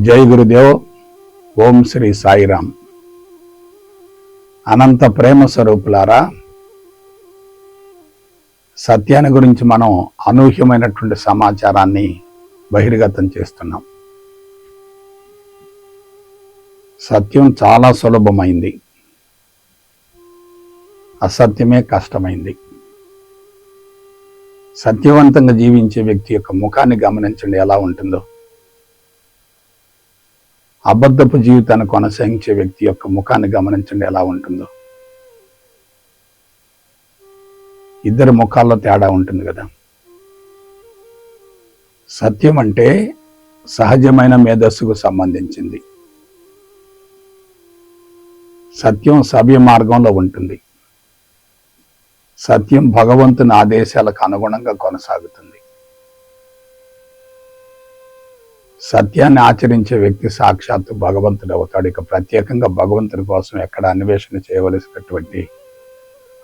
జై గురుదేవ్. ఓం శ్రీ సాయిరామ్. అనంత ప్రేమ స్వరూపులారా, సత్యాన్ని గురించి మనం అనూహ్యమైనటువంటి సమాచారాన్ని బహిర్గతం చేస్తున్నాం. సత్యం చాలా సులభమైంది, అసత్యమే కష్టమైంది. సత్యవంతంగా జీవించే వ్యక్తి యొక్క ముఖాన్ని గమనించండి ఎలా ఉంటుందో. అబద్ధపు జీవితాన్ని కొనసాగించే వ్యక్తి యొక్క ముఖాన్ని గమనించండి ఎలా ఉంటుందో. ఇద్దరి ముఖాల్లో తేడా ఉంటుంది కదా. సత్యం అంటే సహజమైన మేధస్సుకు సంబంధించింది. సత్యం సవ్య మార్గంలో ఉంటుంది. సత్యం భగవంతుని ఆదేశాలకు అనుగుణంగా కొనసాగుతుంది. సత్యాన్ని ఆచరించే వ్యక్తి సాక్షాత్తు భగవంతుడు అవుతాడు. ఇక ప్రత్యేకంగా భగవంతుని కోసం ఎక్కడ అన్వేషణ చేయవలసినటువంటి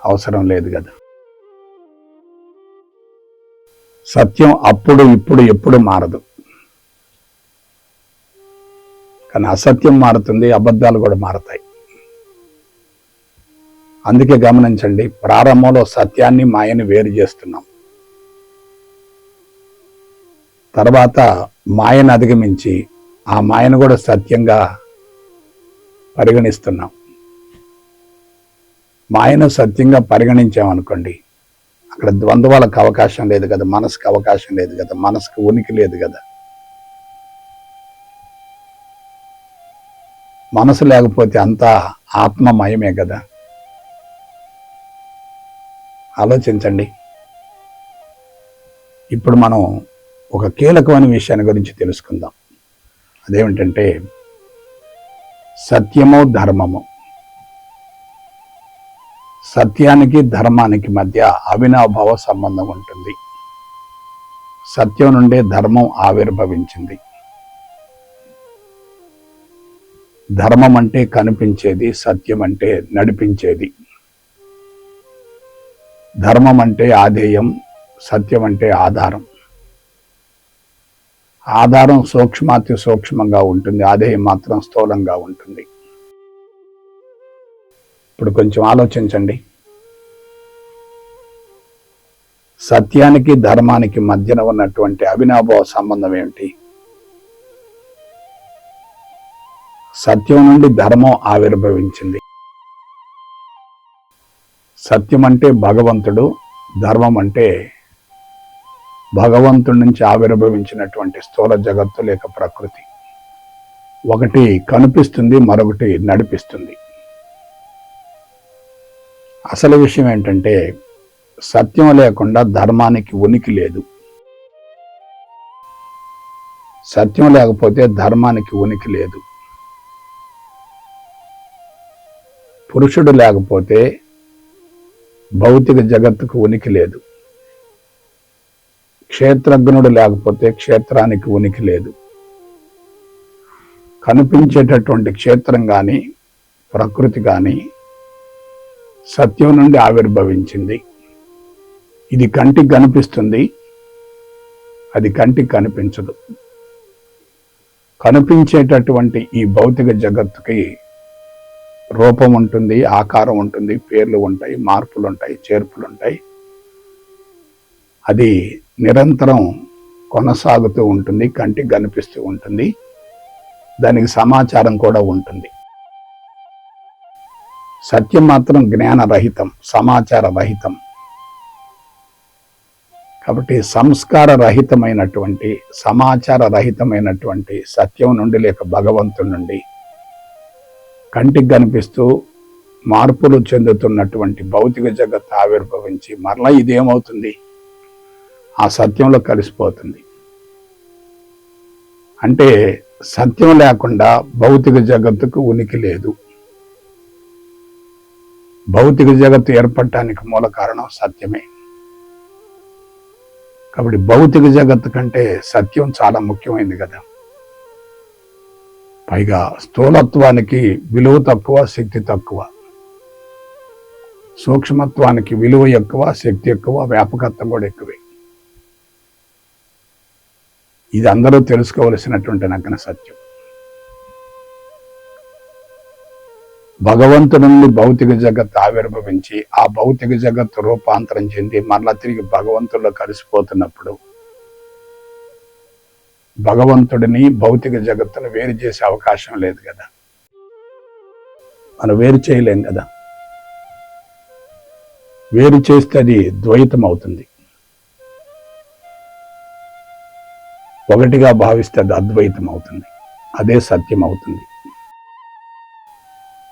అవసరం లేదు కదా. సత్యం అప్పుడు ఇప్పుడు ఎప్పుడు మారదు, కానీ అసత్యం మారుతుంది, అబద్ధాలు కూడా మారతాయి. అందుకే గమనించండి, ప్రారంభంలో సత్యాన్ని మాయని వేరు చేస్తున్నాం. తర్వాత మాయను అధిగమించి ఆ మాయను కూడా సత్యంగా పరిగణిస్తున్నాం. మాయను సత్యంగా పరిగణించామనుకోండి, అక్కడ ద్వంద్వాలకు అవకాశం లేదు కదా, మనసుకు అవకాశం లేదు కదా, మనసుకు ఉనికి లేదు కదా. మనసు లేకపోతే అంతా ఆత్మమయమే కదా. ఆలోచించండి. ఇప్పుడు మనం ఒక కీలకమైన విషయాన్ని గురించి తెలుసుకుందాం. అదేమిటంటే సత్యము ధర్మము. సత్యానికి ధర్మానికి మధ్య అవినాభావ సంబంధం ఉంటుంది. సత్యం నుండే ధర్మం ఆవిర్భవించింది. ధర్మం అంటే కనిపించేది, సత్యం అంటే నడిపించేది. ధర్మం అంటే ఆధేయం, సత్యం అంటే ఆధారం. ఆధారం సూక్ష్మాతి సూక్ష్మంగా ఉంటుంది, ఆధేయం మాత్రం స్థూలంగా ఉంటుంది. ఇప్పుడు కొంచెం ఆలోచించండి. సత్యానికి ధర్మానికి మధ్యన ఉన్నటువంటి అవినాభావ సంబంధం ఏమిటి? సత్యం నుండి ధర్మం ఆవిర్భవించింది. సత్యం అంటే భగవంతుడు, ధర్మం అంటే భగవంతుడి నుంచి ఆవిర్భవించినటువంటి స్థూల జగత్తు లేక ప్రకృతి. ఒకటి కనిపిస్తుంది, మరొకటి నడిపిస్తుంది. అసలు విషయం ఏంటంటే సత్యం లేకుండా ధర్మానికి ఉనికి లేదు. సత్యం లేకపోతే ధర్మానికి ఉనికి లేదు. పురుషుడు లేకపోతే భౌతిక జగత్తుకు ఉనికి లేదు. క్షేత్రజ్ఞుడు లేకపోతే క్షేత్రానికి ఉనికి లేదు. కనిపించేటటువంటి క్షేత్రం కానీ ప్రకృతి కానీ సత్యం నుండి ఆవిర్భవించింది. ఇది కంటికి కనిపిస్తుంది, అది కంటికి కనిపించదు. కనిపించేటటువంటి ఈ భౌతిక జగత్తుకి రూపం ఉంటుంది, ఆకారం ఉంటుంది, పేర్లు ఉంటాయి, మార్పులు ఉంటాయి, చేర్పులు ఉంటాయి. అది నిరంతరం కొనసాగుతూ ఉంటుంది, కంటికి కనిపిస్తూ ఉంటుంది, దానికి సమాచారం కూడా ఉంటుంది. సత్యం మాత్రం జ్ఞానరహితం, సమాచార రహితం. కాబట్టి సంస్కార రహితమైనటువంటి, సమాచార రహితమైనటువంటి సత్యం నుండి లేక భగవంతుడి నుండి కంటికి కనిపిస్తూ మార్పులు చెందుతున్నటువంటి భౌతిక జగత్తు ఆవిర్భవించి మరలా ఇదేమవుతుంది? ఆ సత్యంలో కలిసిపోతుంది. అంటే సత్యం లేకుండా భౌతిక జగత్తుకు ఉనికి లేదు. భౌతిక జగత్తు ఏర్పడటానికి మూల కారణం సత్యమే. కాబట్టి భౌతిక జగత్తు కంటే సత్యం చాలా ముఖ్యమైనది కదా. పైగా స్థూలత్వానికి విలువ తక్కువ, శక్తి తక్కువ. సూక్ష్మత్వానికి విలువ ఎక్కువ, శక్తి ఎక్కువ, వ్యాపకత్వం కూడా ఎక్కువే. ఇది అందరూ తెలుసుకోవలసినటువంటి నగ్న సత్యం. భగవంతుడి నుండి భౌతిక జగత్తు ఆవిర్భవించి ఆ భౌతిక జగత్తు రూపాంతరం చెంది మరలా తిరిగి భగవంతుడిలో కలిసిపోతున్నప్పుడు భగవంతుడిని భౌతిక జగత్తును వేరు చేసే అవకాశం లేదు కదా, మనం వేరు చేయలేం కదా. వేరు చేస్తే అది ద్వైతం అవుతుంది, ఒకటిగా భావిస్తే అది అద్వైతం అవుతుంది, అదే సత్యం అవుతుంది.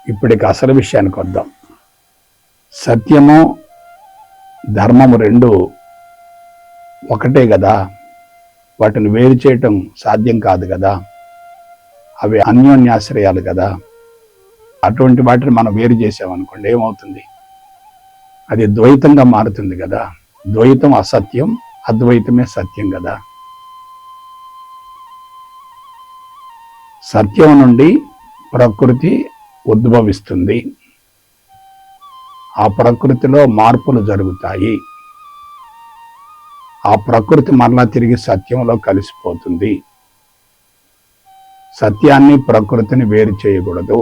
ఇప్పటికి అసలు విషయానికి వద్దాం. సత్యము ధర్మము రెండు ఒకటే కదా, వాటిని వేరు చేయటం సాధ్యం కాదు కదా, అవి అన్యోన్యాశ్రయాలు కదా. అటువంటి వాటిని మనం వేరు చేసామనుకోండి ఏమవుతుంది, అది ద్వైతంగా మారుతుంది కదా. ద్వైతం అసత్యం, అద్వైతమే సత్యం కదా. సత్యం నుండి ప్రకృతి ఉద్భవిస్తుంది, ఆ ప్రకృతిలో మార్పులు జరుగుతాయి, ఆ ప్రకృతి మరలా తిరిగి సత్యంలో కలిసిపోతుంది. సత్యాన్ని ప్రకృతిని వేరు చేయకూడదు.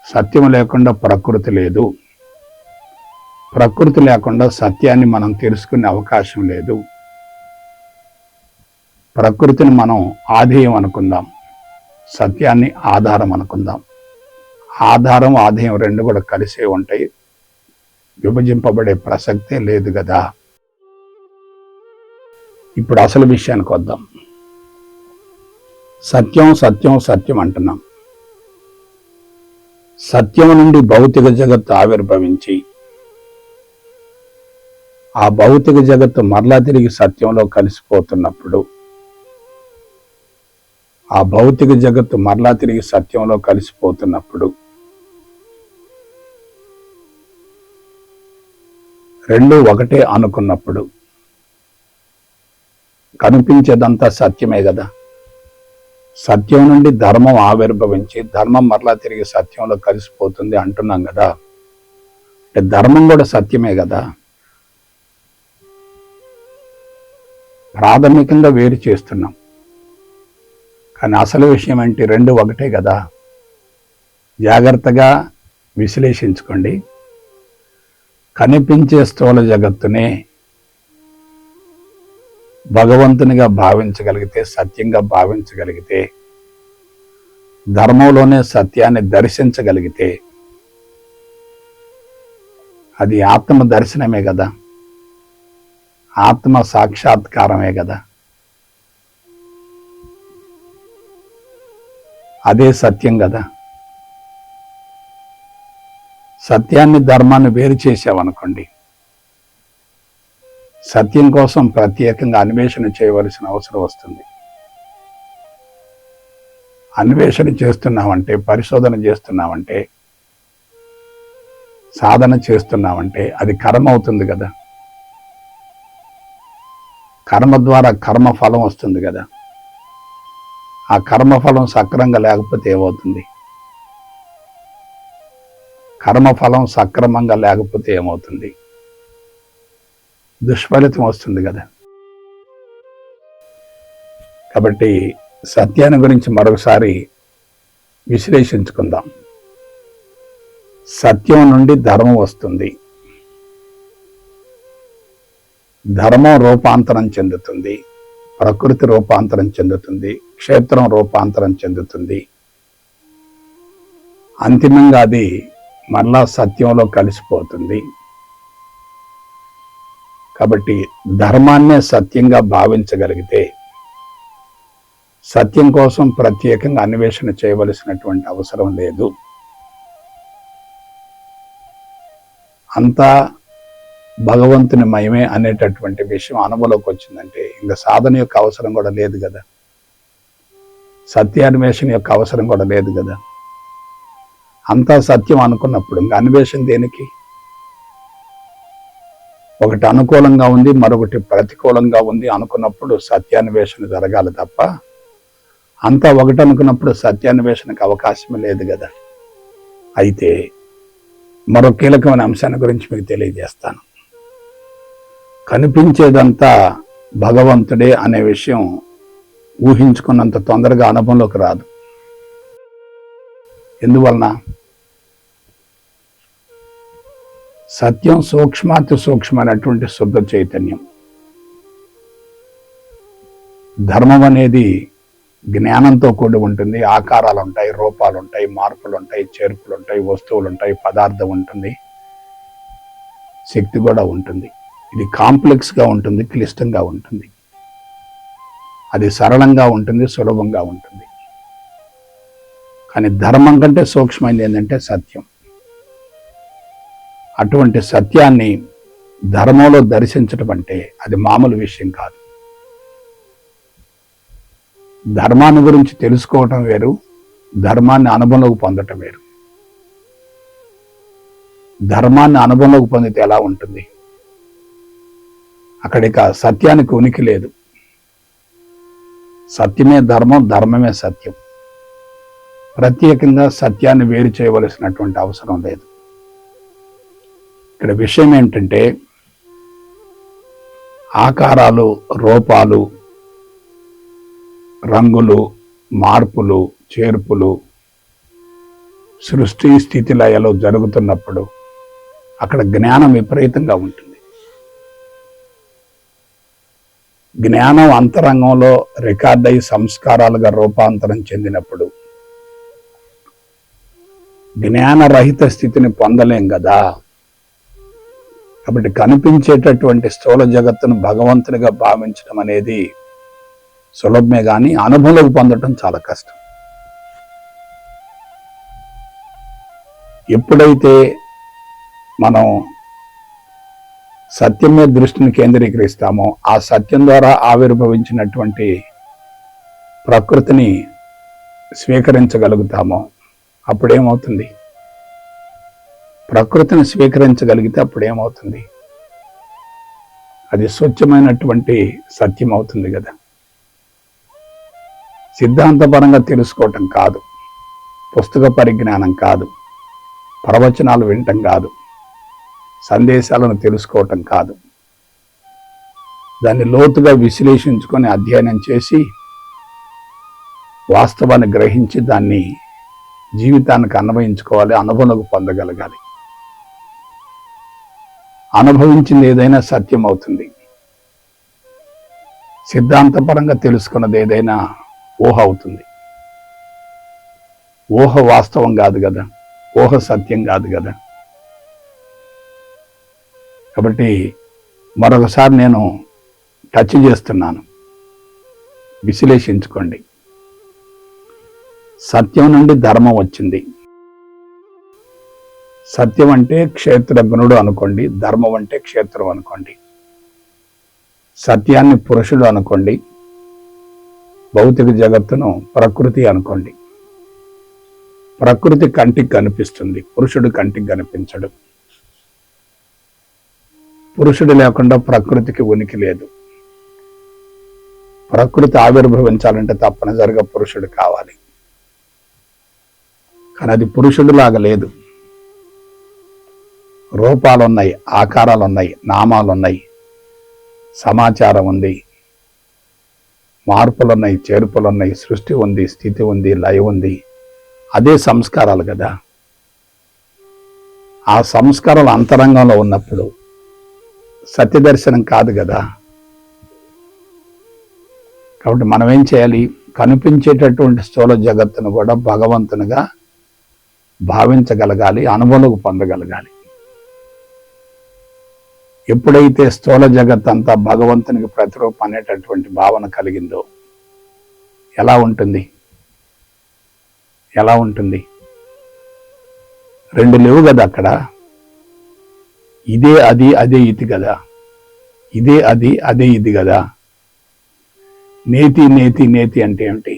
సత్యం లేకుండా ప్రకృతి లేదు, ప్రకృతి లేకుండా సత్యాన్ని మనం తెలుసుకునే అవకాశం లేదు. ప్రకృతిని మనం ఆధేయం అనుకుందాం, సత్యాన్ని ఆధారం అనుకుందాం. ఆధారం ఆధేయం రెండు కూడా కలిసే ఉంటాయి, విభజింపబడే ప్రసక్తే లేదు కదా. ఇప్పుడు అసలు విషయానికి వద్దాం. సత్యం సత్యం సత్యం అంటున్నాం. సత్యం నుండి భౌతిక జగత్తు ఆవిర్భవించి ఆ భౌతిక జగత్తు మరలా తిరిగి సత్యంలో కలిసిపోతున్నప్పుడు, ఆ భౌతిక జగత్తు మరలా తిరిగి సత్యంలో కలిసిపోతున్నప్పుడు రెండు ఒకటే అనుకున్నప్పుడు కనిపించేదంతా సత్యమే కదా. సత్యం నుండి ధర్మం ఆవిర్భవించి ధర్మం మరలా తిరిగి సత్యంలో కలిసిపోతుంది అంటున్నాం కదా, అంటే ధర్మం కూడా సత్యమే కదా. ప్రాథమికంగా వేరు చేస్తున్నాం, కానీ అసలు విషయం ఏంటి, రెండు ఒకటే కదా. జాగ్రత్తగా విశ్లేషించుకోండి. కనిపించే స్థూల జగత్తునే భగవంతునిగా భావించగలిగితే, సత్యంగా భావించగలిగితే, ధర్మంలోనే సత్యాన్ని దర్శించగలిగితే అది ఆత్మ దర్శనమే కదా, ఆత్మ సాక్షాత్కారమే కదా. అదే సత్యం కదా. సత్యాన్ని ధర్మాన్ని వేరు చేసావనుకోండి, సత్యం కోసం ప్రత్యేకంగా అన్వేషణ చేయవలసిన అవసరం వస్తుంది. అన్వేషణ చేస్తున్నామంటే, పరిశోధన చేస్తున్నామంటే, సాధన చేస్తున్నామంటే అది కర్మ అవుతుంది కదా. కర్మ ద్వారా కర్మఫలం వస్తుంది కదా. ఆ కర్మఫలం సక్రమంగా లేకపోతే ఏమవుతుంది, కర్మఫలం సక్రమంగా లేకపోతే ఏమవుతుంది, దుష్ఫలితం వస్తుంది కదా. కాబట్టి సత్యాన్ని గురించి మరొకసారి విశ్లేషించుకుందాం. సత్యం నుండి ధర్మం వస్తుంది, ధర్మం రూపాంతరం చెందుతుంది, ప్రకృతి రూపాంతరం చెందుతుంది, క్షేత్రం రూపాంతరం చెందుతుంది. అంతిమంగా అది మరలా సత్యంలో కలిసిపోతుంది. కాబట్టి ధర్మాన్నే సత్యంగా భావించగలిగితే సత్యం కోసం ప్రత్యేకంగా అన్వేషణ చేయవలసినటువంటి అవసరం లేదు. అంతా భగవంతుని మయమే అనేటటువంటి విషయం అనుభవంలోకి వచ్చిందంటే ఇంకా సాధన యొక్క అవసరం కూడా లేదు కదా, సత్యాన్వేషణ యొక్క అవసరం కూడా లేదు కదా. అంతా సత్యం అనుకున్నప్పుడు ఇంకా అన్వేషణ దేనికి? ఒకటి అనుకూలంగా ఉంది, మరొకటి ప్రతికూలంగా ఉంది అనుకున్నప్పుడు సత్యాన్వేషణ జరగాలి తప్ప, అంతా ఒకటి అనుకున్నప్పుడు సత్యాన్వేషణకు అవకాశం లేదు కదా. అయితే మరో కీలకమైన అంశాన్ని గురించి మీకు తెలియజేస్తాను. కనిపించేదంతా భగవంతుడే అనే విషయం ఊహించుకున్నంత తొందరగా అనుభవంలోకి రాదు. ఎందువలన? సత్యం సూక్ష్మాతి సూక్ష్మమైనటువంటి శుద్ధ చైతన్యం. ధర్మం అనేది జ్ఞానంతో కూడి ఉంటుంది. ఆకారాలు ఉంటాయి, రూపాలు ఉంటాయి, మార్పులు ఉంటాయి, చేర్పులు ఉంటాయి, వస్తువులు ఉంటాయి, పదార్థం ఉంటుంది, శక్తి కూడా ఉంటుంది. ఇది కాంప్లెక్స్గా ఉంటుంది, క్లిష్టంగా ఉంటుంది. అది సరళంగా ఉంటుంది, సులభంగా ఉంటుంది. కానీ ధర్మం కంటే సూక్ష్మైనది ఏంటంటే సత్యం. అటువంటి సత్యాన్ని ధర్మంలో దర్శించడం అంటే అది మామూలు విషయం కాదు. ధర్మాన్ని గురించి తెలుసుకోవటం వేరు, ధర్మాన్ని అనుభవంలోకి పొందటం వేరు. ధర్మాన్ని అనుభవంలోకి పొందితే ఎలా ఉంటుంది? అక్కడిక సత్యానికి ఉనికి లేదు. సత్యమే ధర్మం, ధర్మమే సత్యం. ప్రత్యేకంగా సత్యాన్ని వేరు చేయవలసినటువంటి అవసరం లేదు. ఇక్కడ విషయం ఏంటంటే ఆకారాలు, రూపాలు, రంగులు, మార్పులు, చేర్పులు సృష్టి స్థితి లయలు జరుగుతున్నప్పుడు అక్కడ జ్ఞానం విపరీతంగా ఉంటుంది. జ్ఞానం అంతరంగంలో రికార్డ్ అయి సంస్కారాలుగా రూపాంతరం చెందినప్పుడు జ్ఞానరహిత స్థితిని పొందలేం కదా. కాబట్టి కనిపించేటటువంటి స్థూల జగత్తును భగవంతునిగా భావించడం అనేది సులభమే, కానీ అనుభవంలోకి పొందడం చాలా కష్టం. ఎప్పుడైతే మనం సత్యం మీద దృష్టిని కేంద్రీకరిస్తామో, ఆ సత్యం ద్వారా ఆవిర్భవించినటువంటి ప్రకృతిని స్వీకరించగలుగుతామో అప్పుడేమవుతుంది? ప్రకృతిని స్వీకరించగలిగితే అప్పుడేమవుతుంది? అది స్వచ్ఛమైనటువంటి సత్యం అవుతుంది కదా. సిద్ధాంతపరంగా తెలుసుకోవటం కాదు, పుస్తక పరిజ్ఞానం కాదు, ప్రవచనాలు వినటం కాదు, సందేశాలను తెలుసుకోవటం కాదు. దాన్ని లోతుగా విశ్లేషించుకొని అధ్యయనం చేసి వాస్తవాన్ని గ్రహించి దాన్ని జీవితానికి అన్వయించుకోవాలి, అనుభవంలోకి పొందగలగాలి. అనుభవించింది ఏదైనా సత్యం అవుతుంది. సిద్ధాంతపరంగా తెలుసుకున్నది ఏదైనా ఊహ అవుతుంది. ఊహ వాస్తవం కాదు కదా, ఊహ సత్యం కాదు కదా. కాబట్టి మరొకసారి నేను టచ్ చేస్తున్నాను, విశ్లేషించుకోండి. సత్యం నుండి ధర్మం వచ్చింది. సత్యం అంటే క్షేత్రజ్ఞుడు అనుకోండి, ధర్మం అంటే క్షేత్రం అనుకోండి. సత్యాన్ని పురుషుడు అనుకోండి, భౌతిక జగత్తును ప్రకృతి అనుకోండి. ప్రకృతి కంటికి కనిపిస్తుంది, పురుషుడు కంటికి కనిపించడు. పురుషుడు లేకుండా ప్రకృతికి ఉనికి లేదు. ప్రకృతి ఆవిర్భవించాలంటే తప్పనిసరిగా పురుషుడు కావాలి. కానీ అది పురుషుడిలాగా లేదు. రూపాలు ఉన్నాయి, ఆకారాలు ఉన్నాయి, నామాలు ఉన్నాయి, సమాచారం ఉంది, మార్పులు ఉన్నాయి, చేర్పులు ఉన్నాయి, సృష్టి ఉంది, స్థితి ఉంది, లయ ఉంది. అదే సంస్కారాలు కదా. ఆ సంస్కారాలు అంతరంగంలో ఉన్నప్పుడు సత్యదర్శనం కాదు కదా. కాబట్టి మనం ఏం చేయాలి? కనిపించేటటువంటి స్థూల జగత్తును కూడా భగవంతునిగా భావించగలగాలి, అనుభవంలోకి పొందగలగాలి. ఎప్పుడైతే స్థూల జగత్ అంతా భగవంతునికి ప్రతిరూపం అనేటటువంటి భావన కలిగిందో ఎలా ఉంటుంది? ఎలా ఉంటుంది? రెండు లేవు కదా అక్కడ. ఇదే అది, అదే ఇది కదా. ఇదే అది, అదే ఇది కదా. నేతి నేతి నేతి అంటే ఏమిటి?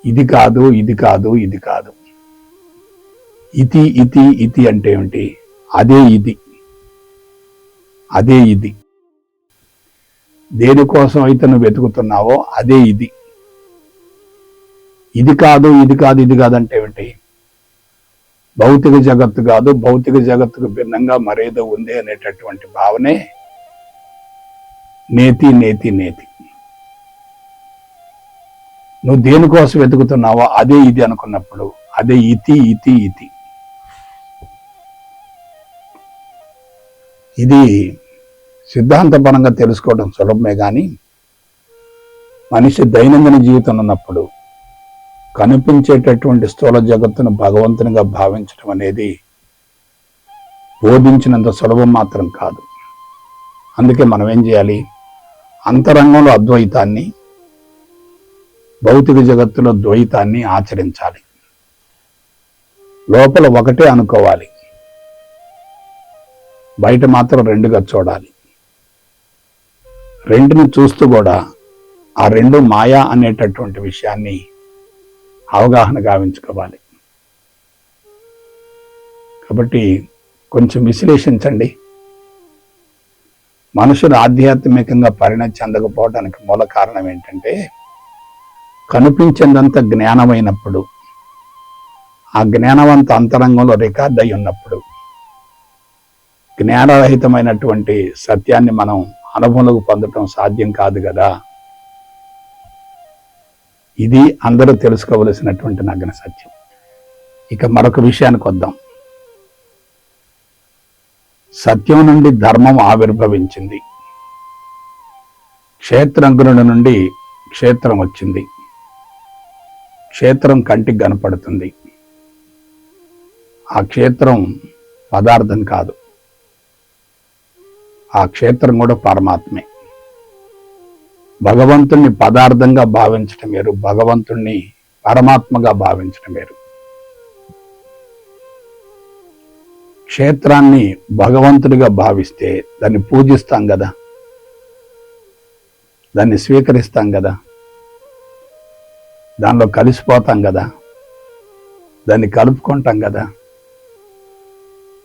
ఇది కాదు, ఇది కాదు, ఇది కాదు. ఇతి ఇతి ఇతి అంటే ఏమిటి? అదే ఇది, అదే ఇది. దేనికోసం అయితే నువ్వు వెతుకుతున్నావో అదే ఇది. ఇది కాదు, ఇది కాదు, ఇది కాదు అంటే ఏమిటి? భౌతిక జగత్తు కాదు, భౌతిక జగత్తుకు భిన్నంగా మరేదో ఉంది అనేటటువంటి భావనే నేతి నేతి నేతి. నువ్వు దేనికోసం వెతుకుతున్నావో అదే ఇది అనుకున్నప్పుడు అదే ఇతి ఇతి ఇతి. ఇది సిద్ధాంతపరంగా తెలుసుకోవడం సులభమే కానీ మనిషి దైనందిన జీవితం ఉన్నప్పుడు కనిపించేటటువంటి స్థూల జగత్తును భగవంతునిగా భావించడం అనేది బోధించినంత సులభం మాత్రం కాదు. అందుకే మనం ఏం చేయాలి? అంతరంగంలో అద్వైతాన్ని, భౌతిక జగత్తులో ద్వైతాన్ని ఆచరించాలి. లోపల ఒకటే అనుకోవాలి, బయట మాత్రం రెండుగా చూడాలి. రెండుని చూస్తూ కూడా ఆ రెండు మాయా అనేటటువంటి విషయాన్ని అవగాహన గావించుకోవాలి. కాబట్టి కొంచెం విశ్లేషించండి. మనుషులు ఆధ్యాత్మికంగా పరిణతి చెందకపోవడానికి మూల కారణం ఏంటంటే, కనిపించేందంత జ్ఞానమైనప్పుడు, ఆ జ్ఞానవంత అంతరంగంలో రికార్డ్ అయి ఉన్నప్పుడు, జ్ఞానరహితమైనటువంటి సత్యాన్ని మనం అనుభవంలోకి పొందటం సాధ్యం కాదు కదా. ఇది అందరూ తెలుసుకోవలసినటువంటి నగ్న సత్యం. ఇక మరొక విషయానికి వద్దాం. సత్యం నుండి ధర్మం ఆవిర్భవించింది. క్షేత్రజ్ఞుడి నుండి క్షేత్రం వచ్చింది. క్షేత్రం కంటికి కనపడుతుంది. ఆ క్షేత్రం పదార్థం కాదు, ఆ క్షేత్రం కూడా పరమాత్మే. భగవంతుణ్ణి పదార్థంగా భావించడం వేరు, భగవంతుణ్ణి పరమాత్మగా భావించడం వేరు. క్షేత్రాన్ని భగవంతుడిగా భావిస్తే దాన్ని పూజిస్తాం కదా, దాన్ని స్వీకరిస్తాం కదా, దానిలో కలిసిపోతాం కదా, దాన్ని కలుపుకుంటాం కదా,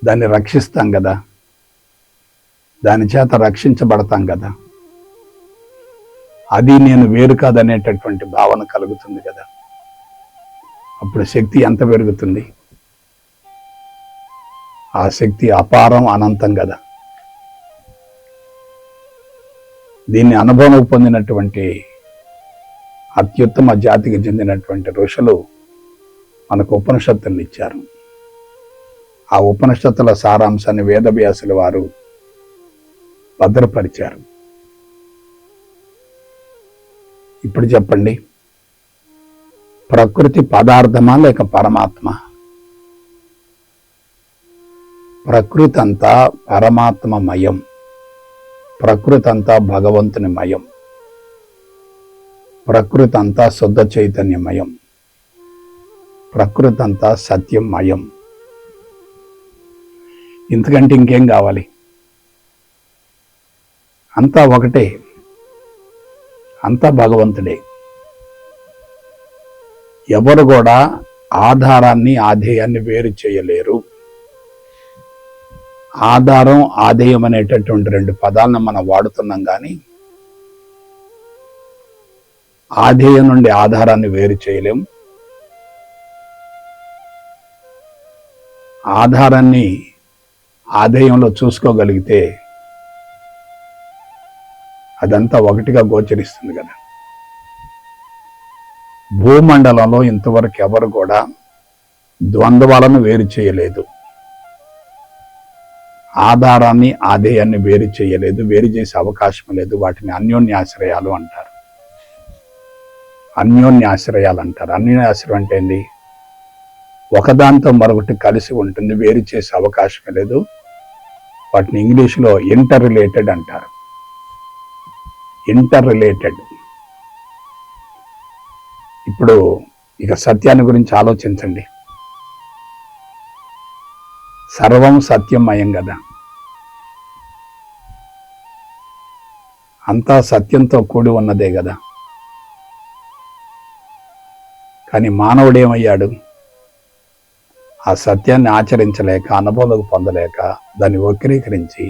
దాన్ని రక్షిస్తాం కదా, దాని చేత రక్షించబడతాం కదా. అది నేను వేరు కాదనేటటువంటి భావన కలుగుతుంది కదా. అప్పుడు శక్తి ఎంత పెరుగుతుంది? ఆ శక్తి అపారం, అనంతం కదా. దీన్ని అనుభవం పొందినటువంటి అత్యుత్తమ జాతికి చెందినటువంటి ఋషులు మనకు ఉపనిషత్తులను ఇచ్చారు. ఆ ఉపనిషత్తుల సారాంశాన్ని వేదవ్యాసుల వారు భద్రపరిచారు. ఇప్పుడు చెప్పండి, ప్రకృతి పదార్థమా లేక పరమాత్మ? ప్రకృతి అంతా పరమాత్మమయం, ప్రకృతి అంతా భగవంతుని మయం, ప్రకృతి అంతా శుద్ధ చైతన్యమయం, ప్రకృతి అంతా సత్యమయం. ఇంతకంటే ఇంకేం కావాలి? అంతా ఒకటే, అంతా భగవంతుడే. ఎవరు కూడా ఆధారాన్ని ఆధేయాన్ని వేరు చేయలేరు. ఆధారం ఆధేయం అనేటటువంటి రెండు పదాలను మనం వాడుతున్నాం, కానీ ఆధేయం నుండి ఆధారాన్ని వేరు చేయలేం. ఆధారాన్ని ఆధేయంలో చూసుకోగలిగితే అదంతా ఒకటిగా గోచరిస్తుంది కదా. భూమండలంలో ఇంతవరకు ఎవరు కూడా ద్వంద్వాలను వేరు చేయలేదు, ఆధారాన్ని ఆధేయాన్ని వేరు చేయలేదు, వేరు చేసే అవకాశం లేదు. వాటిని అన్యోన్యాశ్రయాలు అంటారు. అన్యోన్యాశ్రయాలు అంటారు. అన్యోన్యాశ్రయం అంటే ఏంది? ఒకదాంతో మరొకటి కలిసి ఉంటుంది, వేరు చేసే అవకాశం లేదు. వాటిని ఇంగ్లీష్లో ఇంటర్ రిలేటెడ్ అంటారు. Inter related. ఇప్పుడు ఇక సత్యాన్ని గురించి ఆలోచించండి. సర్వం సత్యమయం కదా. అంతా సత్యంతో కూడి ఉన్నదే కదా. కానీ మానవుడు ఏమయ్యాడు? ఆ సత్యాన్ని ఆచరించలేక, అనుభవంలోకి పొందలేక, దాన్ని వక్రీకరించి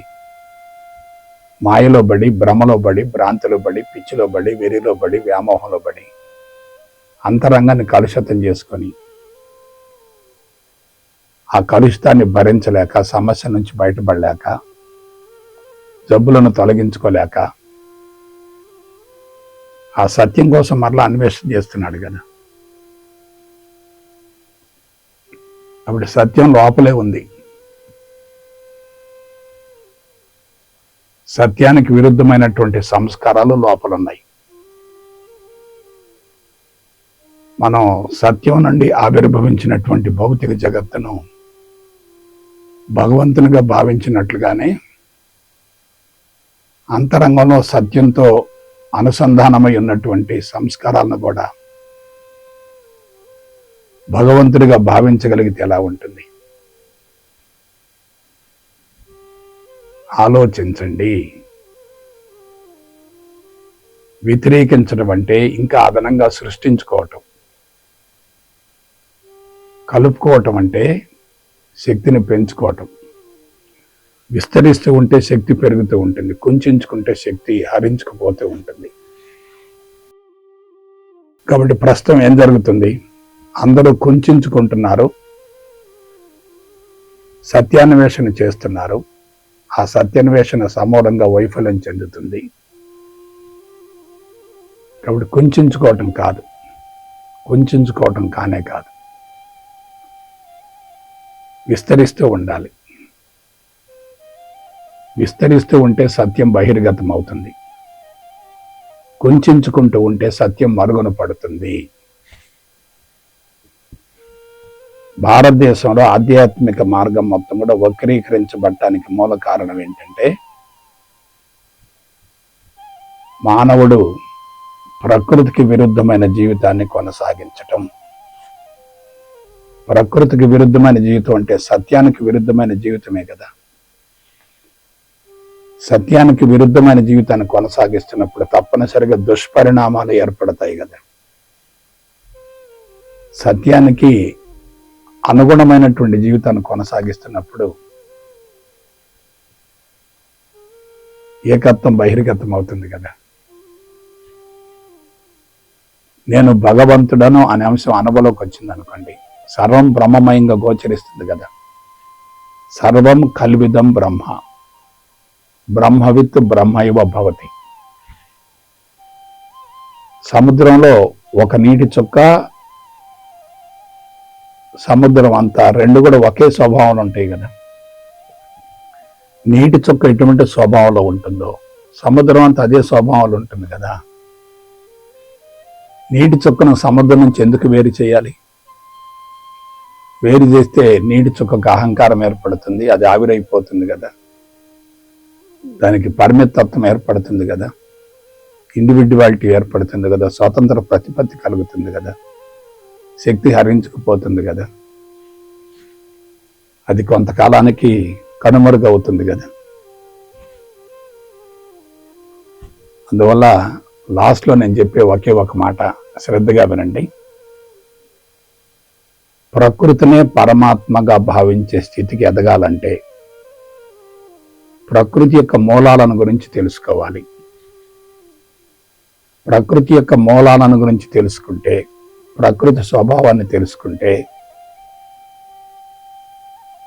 మాయలో పడి, భ్రమలో పడి, భ్రాంతిలో పడి, పిచ్చిలో పడి, వెరిలో పడి, వ్యామోహంలో పడి, అంతరంగాన్ని కలుషితం చేసుకొని ఆ కలుషితాన్ని భరించలేక, సమస్య నుంచి బయటపడలేక, జబ్బులను తొలగించుకోలేక ఆ సత్యం కోసం మరలా అన్వేషణ చేస్తున్నాడు కదా. అప్పుడు సత్యం లోపలే ఉంది. సత్యానికి విరుద్ధమైనటువంటి సంస్కారాలు లోపల ఉన్నాయి. మనం సత్యం నుండి ఆవిర్భవించినటువంటి భౌతిక జగత్తును భగవంతునిగా భావించినట్లుగానే అంతరంగంలో సత్యంతో అనుసంధానమై ఉన్నటువంటి సంస్కారాలను కూడా భగవంతుడిగా భావించగలిగితే ఎలా ఉంటుంది? ఆలోచించండి. వ్యతిరేకించడం అంటే ఇంకా అదనంగా సృష్టించుకోవటం. కలుపుకోవటం అంటే శక్తిని పెంచుకోవటం. విస్తరిస్తూ ఉంటే శక్తి పెరుగుతూ ఉంటుంది, కుంచుకుంటే శక్తి హరించుకుపోతూ ఉంటుంది. కాబట్టి ప్రస్తుతం ఏం జరుగుతుంది? అందరూ కుంచుకుంటున్నారు, సత్యాన్వేషణ చేస్తున్నారు. ఆ సత్యాన్వేషణ సమూలంగా వైఫల్యం చెందుతుంది. కాబట్టి కుంచుకోవటం కాదు, కుంచుకోవటం కానే కాదు, విస్తరిస్తూ ఉండాలి. విస్తరిస్తూ ఉంటే సత్యం బహిర్గతం అవుతుంది. కుంచుకుంటూ ఉంటే సత్యం మరుగున పడుతుంది. భారతదేశంలో ఆధ్యాత్మిక మార్గం మొత్తం కూడా వక్రీకరించబడటానికి మూల కారణం ఏంటంటే మానవుడు ప్రకృతికి విరుద్ధమైన జీవితాన్ని కొనసాగించటం. ప్రకృతికి విరుద్ధమైన జీవితం అంటే సత్యానికి విరుద్ధమైన జీవితమే కదా. సత్యానికి విరుద్ధమైన జీవితాన్ని కొనసాగిస్తున్నప్పుడు తప్పనిసరిగా దుష్పరిణామాలు ఏర్పడతాయి కదా. సత్యానికి అనుగుణమైనటువంటి జీవితాన్ని కొనసాగిస్తున్నప్పుడు ఏకత్వం బహిర్గతం అవుతుంది కదా. నేను భగవంతుడను అనే అంశం అనుభవంలోకి వచ్చింది అనుకోండి, సర్వం బ్రహ్మమయంగా గోచరిస్తుంది కదా. సర్వం కల్విదం బ్రహ్మ, బ్రహ్మవిత్ బ్రహ్మైవ భవతి. సముద్రంలో ఒక నీటి చుక్క, సముద్రం అంతా రెండు కూడా ఒకే స్వభావంలో ఉంటాయి కదా. నీటి చుక్క ఎటువంటి స్వభావంలో ఉంటుందో సముద్రం అంతా అదే స్వభావంలో ఉంటుంది కదా. నీటి చుక్కను సముద్రం నుంచి ఎందుకు వేరు చేయాలి? వేరు చేస్తే నీటి చుక్కకు అహంకారం ఏర్పడుతుంది, అది ఆవిరైపోతుంది కదా. దానికి పరిమితత్వం ఏర్పడుతుంది కదా, ఇండివిడ్యువాలిటీ ఏర్పడుతుంది కదా, స్వతంత్ర ప్రతిపత్తి కలుగుతుంది కదా, శక్తి హరించుకుపోతుంది కదా, అది కొంతకాలానికి కనుమరుగవుతుంది కదా. అందువల్ల లాస్ట్లో నేను చెప్పే ఒకే ఒక మాట శ్రద్ధగా వినండి. ప్రకృతినే పరమాత్మగా భావించే స్థితికి ఎదగాలంటే ప్రకృతి యొక్క మూలాలను గురించి తెలుసుకోవాలి. ప్రకృతి యొక్క మూలాలను గురించి తెలుసుకుంటే, ప్రకృతి స్వభావాన్ని తెలుసుకుంటే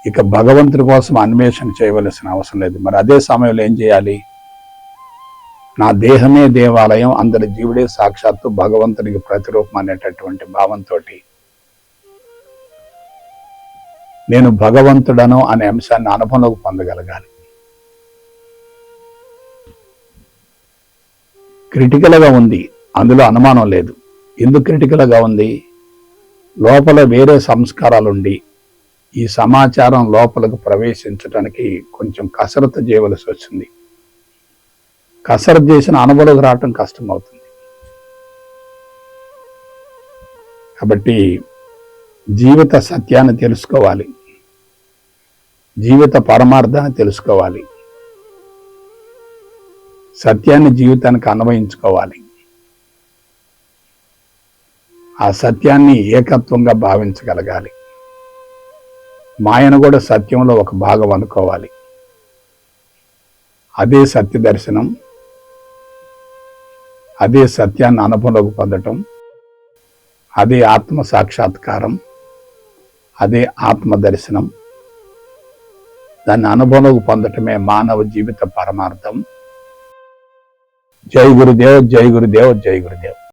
ఇక భగవంతుడి కోసం అన్వేషణ చేయవలసిన అవసరం లేదు. మరి అదే సమయంలో ఏం చేయాలి? నా దేహమే దేవాలయం, అందరి జీవుడే సాక్షాత్తు భగవంతునికి ప్రతిరూపం అనేటటువంటి భావంతో నేను భగవంతుడను అనే అంశాన్ని అనుభవంలోకి పొందగలగాలి. క్రిటికల్గా ఉంది, అందులో అనుమానం లేదు. ఎందుకు క్రిటికల్గా ఉంది? లోపల వేరే సంస్కారాలుండి ఈ సమాచారం లోపలకు ప్రవేశించడానికి కొంచెం కసరత్తు చేయవలసి వచ్చింది. కసరత్తు చేసిన అనుభవంలోకి రావటం కష్టం అవుతుంది. కాబట్టి జీవిత సత్యాన్ని తెలుసుకోవాలి, జీవిత పరమార్థాన్ని తెలుసుకోవాలి, సత్యాన్ని జీవితానికి అన్వయించుకోవాలి. ఆ సత్యాన్ని ఏకత్వంగా భావించగలగాలి. మాయను కూడా సత్యంలో ఒక భాగం అనుకోవాలి. అదే సత్య దర్శనం, అదే సత్యాన్ని అనుభవంలోకి పొందటం, అదే ఆత్మ సాక్షాత్కారం, అదే ఆత్మ దర్శనం. దాన్ని అనుభవంలోకి పొందటమే మానవ జీవిత పరమార్థం. జై గురుదేవ్, జై గురుదేవ్, జై గురుదేవ్.